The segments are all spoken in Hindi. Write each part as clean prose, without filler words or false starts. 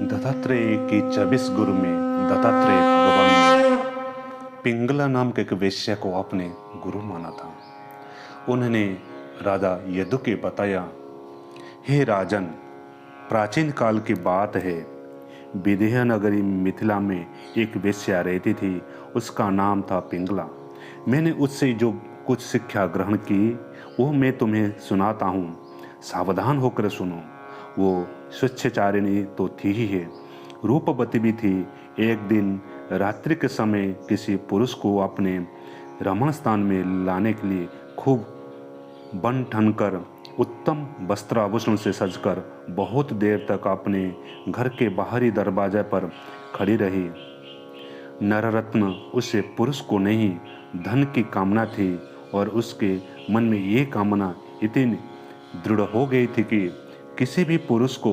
दत्तात्रेय की 24 गुरु में दत्तात्रेय भगवान ने पिंगला नाम के एक वेश्या को अपने गुरु माना था। उन्होंने राजा यदु के बताया, हे राजन, प्राचीन काल की बात है। विदेह नगरी मिथिला में एक वेश्या रहती थी। उसका नाम था पिंगला। मैंने उससे जो कुछ शिक्षा ग्रहण की वो मैं तुम्हें सुनाता हूँ। सावधान होकर सुनो। वो स्वच्छचारिणी तो थी ही है, रूपवती भी थी। एक दिन रात्रि के समय किसी पुरुष को अपने रमण स्थान में लाने के लिए खूब बन ठन कर उत्तम वस्त्राभूषण से सजकर बहुत देर तक अपने घर के बाहरी दरवाजे पर खड़ी रही। नररत्न उसे पुरुष को नहीं, धन की कामना थी और उसके मन में ये कामना इतनी दृढ़ हो गई थी कि किसी भी पुरुष को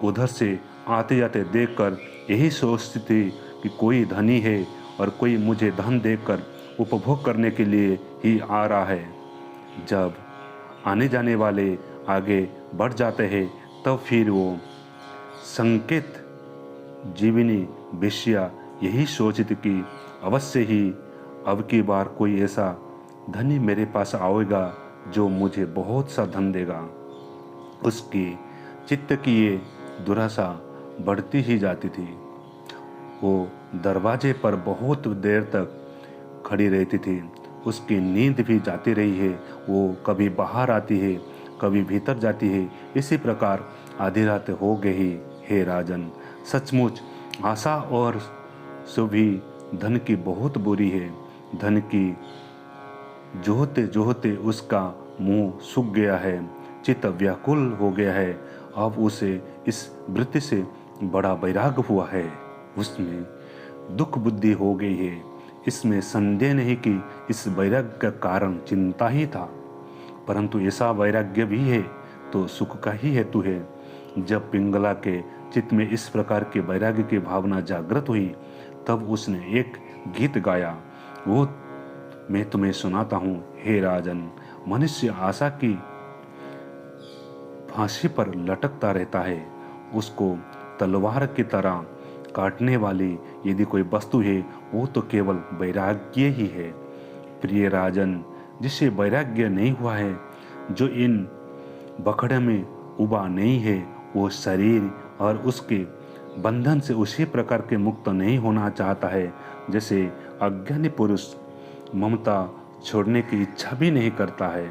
उधर से आते जाते देखकर यही सोचती थी कि कोई धनी है और कोई मुझे धन देकर उपभोग करने के लिए ही आ रहा है। जब आने जाने वाले आगे बढ़ जाते हैं तब फिर वो संकेत जीवनी वेश्या यही सोचती कि अवश्य ही अब की बार कोई ऐसा धनी मेरे पास आएगा जो मुझे बहुत सा धन देगा। उसकी चित्त की ये दुराशा बढ़ती ही जाती थी। वो दरवाजे पर बहुत देर तक खड़ी रहती थी। उसकी नींद भी जाती रही है। वो कभी बाहर आती है, कभी भीतर जाती है। इसी प्रकार आधी रात हो गई। हे राजन, सचमुच आशा और सुभी धन की बहुत बुरी है। धन की जोहते जोहते उसका मुंह सूख गया है, चित्त व्याकुल हो गया है। अब उसे इस वृत्ति से बड़ा वैराग्य हुआ है। उसमें दुख बुद्धि हो गई है। इसमें संदेह नहीं कि इस वैराग्य का कारण चिंता ही था, परंतु ऐसा वैराग्य भी है तो सुख का ही हेतु है। जब पिंगला के चित्त में इस प्रकार के वैराग्य की भावना जागृत हुई तब उसने एक गीत गाया। वो मैं तुम्हें सुनाता हूँ। हे राजन, मनुष्य आशा की फांसी पर लटकता रहता है। उसको तलवार की तरह काटने वाली यदि कोई वस्तु है वो तो केवल वैराग्य ही है। प्रिय राजन, जिसे वैराग्य नहीं हुआ है, जो इन बखड़े में उबा नहीं है, वो शरीर और उसके बंधन से उसी प्रकार के मुक्त नहीं होना चाहता है जैसे अज्ञानी पुरुष ममता छोड़ने की इच्छा भी नहीं करता है।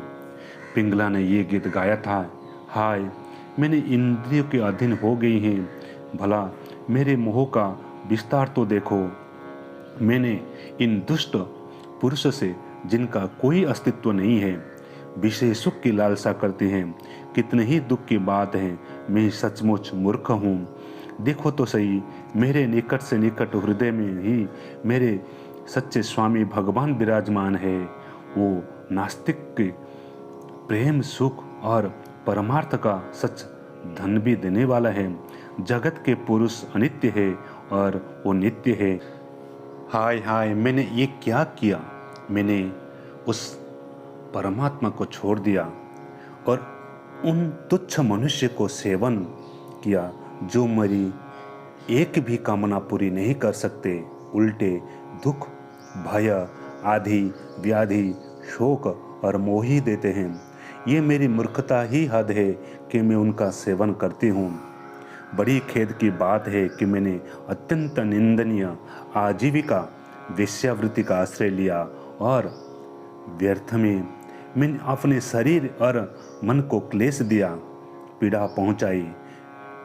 पिंगला ने ये गीत गाया था। हाय, मैंने इंद्रियों के अधीन हो गई हैं। भला मेरे मोह का विस्तार तो देखो। मैंने इन दुष्ट पुरुष से, जिनका कोई अस्तित्व नहीं है, विषय सुख की लालसा करते हैं। कितने ही दुख की बात है। मैं सचमुच मूर्ख हूँ। देखो तो सही, मेरे निकट से निकट हृदय में ही मेरे सच्चे स्वामी भगवान विराजमान है। वो नास्तिक के प्रेम, सुख और परमार्थ का सच धन भी देने वाला है। जगत के पुरुष अनित्य है और वो नित्य है। हाय हाय, मैंने ये क्या किया। मैंने उस परमात्मा को छोड़ दिया और उन तुच्छ मनुष्य को सेवन किया जो मेरी एक भी कामना पूरी नहीं कर सकते। उल्टे दुख, भय आदि व्याधि, शोक और मोह ही देते हैं। ये मेरी मूर्खता ही हद है कि मैं उनका सेवन करती हूँ। बड़ी खेद की बात है कि मैंने अत्यंत निंदनीय आजीविका वेश्यावृत्ति का आश्रय लिया और व्यर्थ में मैंने अपने शरीर और मन को क्लेश दिया, पीड़ा पहुंचाई।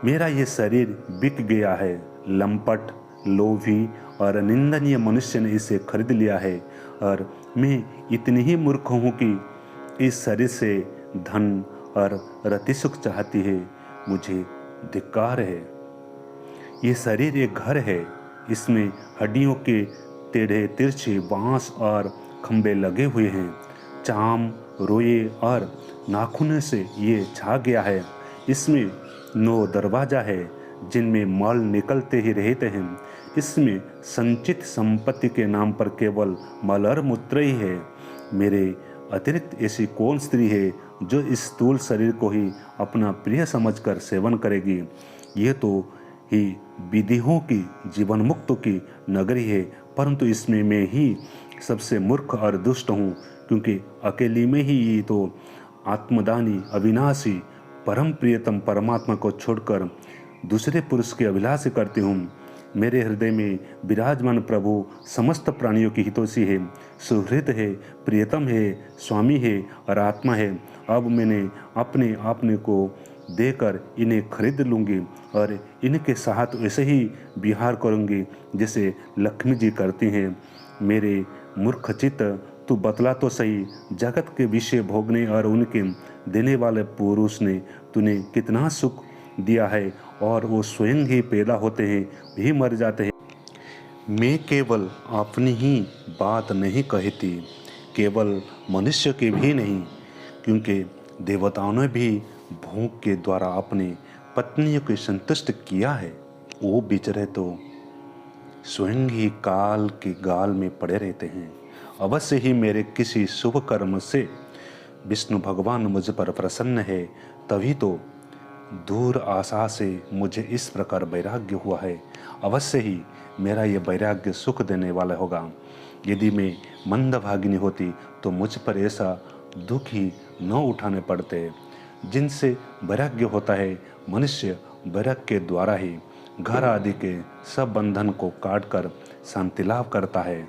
मेरा ये शरीर बिक गया है। लंपट, लोभी और निंदनीय मनुष्य ने इसे खरीद लिया है और मैं इतनी ही मूर्ख हूँ कि इस शरीर से धन और रति सुख चाहती है। मुझे धिक्कार है। ये शरीर एक घर है। इसमें हड्डियों के टेढ़े तिरछे बांस और खंभे लगे हुए हैं। चाम, रोए और नाखून से ये छा गया है। इसमें 9 दरवाजा है जिनमें मल निकलते ही रहते हैं। इसमें संचित संपत्ति के नाम पर केवल मल और मूत्र ही है। मेरे अतिरिक्त ऐसी कौन स्त्री है जो इस स्थूल शरीर को ही अपना प्रिय समझकर सेवन करेगी, ये तो ही विधियों की जीवन मुक्तों की नगरी है, परंतु इसमें मैं ही सबसे मूर्ख और दुष्ट हूँ, क्योंकि अकेली में ही ये तो आत्मदानी अविनाशी परम प्रियतम परमात्मा को छोड़कर दूसरे पुरुष की अभिलाषा करती हूँ। मेरे हृदय में विराजमान प्रभु समस्त प्राणियों की हितोषी है, सुहृद है, प्रियतम है, स्वामी है और आत्मा है। अब मैंने अपने आपने को देकर इन्हें खरीद लूँगी और इनके साथ वैसे ही विहार करूँगी जैसे लक्ष्मी जी करती हैं। मेरे मूर्ख चित्त, तू बतला तो सही, जगत के विषय भोगने और उनके देने वाले पुरुष ने तूने कितना सुख दिया है, और वो स्वयं ही पैदा होते हैं, भी मर जाते हैं। मैं केवल अपनी ही बात नहीं कहती, केवल मनुष्य की भी नहीं, क्योंकि देवताओं ने भी भोग के द्वारा अपनी पत्नियों को संतुष्ट किया है। वो बेचारे तो स्वयं ही काल के गाल में पड़े रहते हैं। अवश्य ही मेरे किसी शुभ कर्म से विष्णु भगवान मुझ पर प्रसन्न है, तभी तो दूर आशा से मुझे इस प्रकार वैराग्य हुआ है। अवश्य ही मेरा ये वैराग्य सुख देने वाला होगा। यदि मैं मंदभागिनी होती तो मुझ पर ऐसा दुख ही न उठाने पड़ते। जिनसे वैराग्य होता है, मनुष्य वैराग्य के द्वारा ही घर आदि के सब बंधन को काटकर शांति लाभ करता है।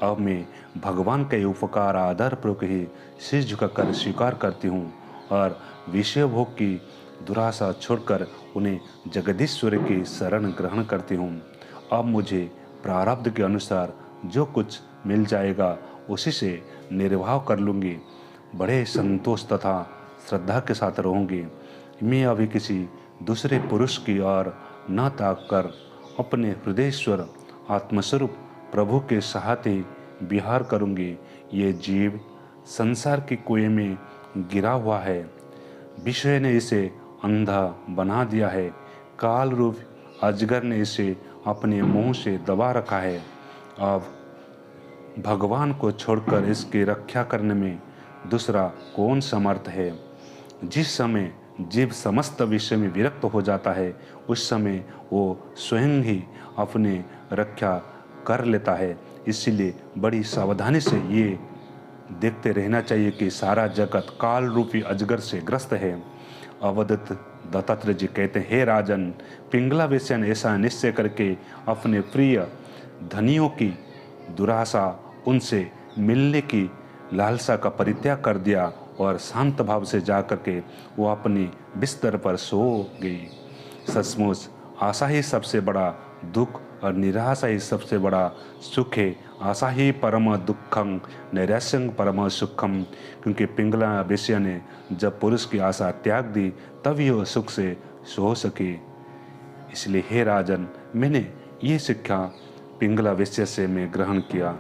अब मैं भगवान के उपकार आदरपूर्वक ही शीश झुकाकर स्वीकार करती हूँ और विषय भोग की दुराशा छोड़कर उन्हें जगदीश्वर की शरण ग्रहण करती हूँ। अब मुझे प्रारब्ध के अनुसार जो कुछ मिल जाएगा उसी से निर्वाह कर लूँगी। बड़े संतोष तथा श्रद्धा के साथ रहूँगी। मैं अभी किसी दूसरे पुरुष की ओर न ताक कर अपने हृदयेश्वर आत्मस्वरूप प्रभु के साथ ही विहार करूँगी। ये जीव संसार के कुएं में गिरा हुआ है, विषय ने इसे अंधा बना दिया है, काल रूप अजगर ने इसे अपने मुंह से दबा रखा है। अब भगवान को छोड़कर इसकी रक्षा करने में दूसरा कौन समर्थ है। जिस समय जीव समस्त विषय में विरक्त हो जाता है, उस समय वो स्वयं ही अपने रक्षा कर लेता है। इसीलिए बड़ी सावधानी से ये देखते रहना चाहिए कि सारा जगत काल रूपी अजगर से ग्रस्त है। अवधूत दत्तात्रेय जी कहते हैं, हे राजन, पिंगला वेश्या ने ऐसा निश्चय करके अपने प्रिय धनियों की दुराशा, उनसे मिलने की लालसा का परित्याग कर दिया और शांत भाव से जाकर के वो अपनी बिस्तर पर सो गई। सचमुच आशा ही सबसे बड़ा दुख और निराशा ही सबसे बड़ा सुख है। आशा ही परम दुखम नैराश्यं परम सुखम, क्योंकि पिंगला वेश्या ने जब पुरुष की आशा त्याग दी तभी वह सुख से सो सके। इसलिए हे राजन, मैंने ये शिक्षा पिंगला वेश्या से मैं ग्रहण किया।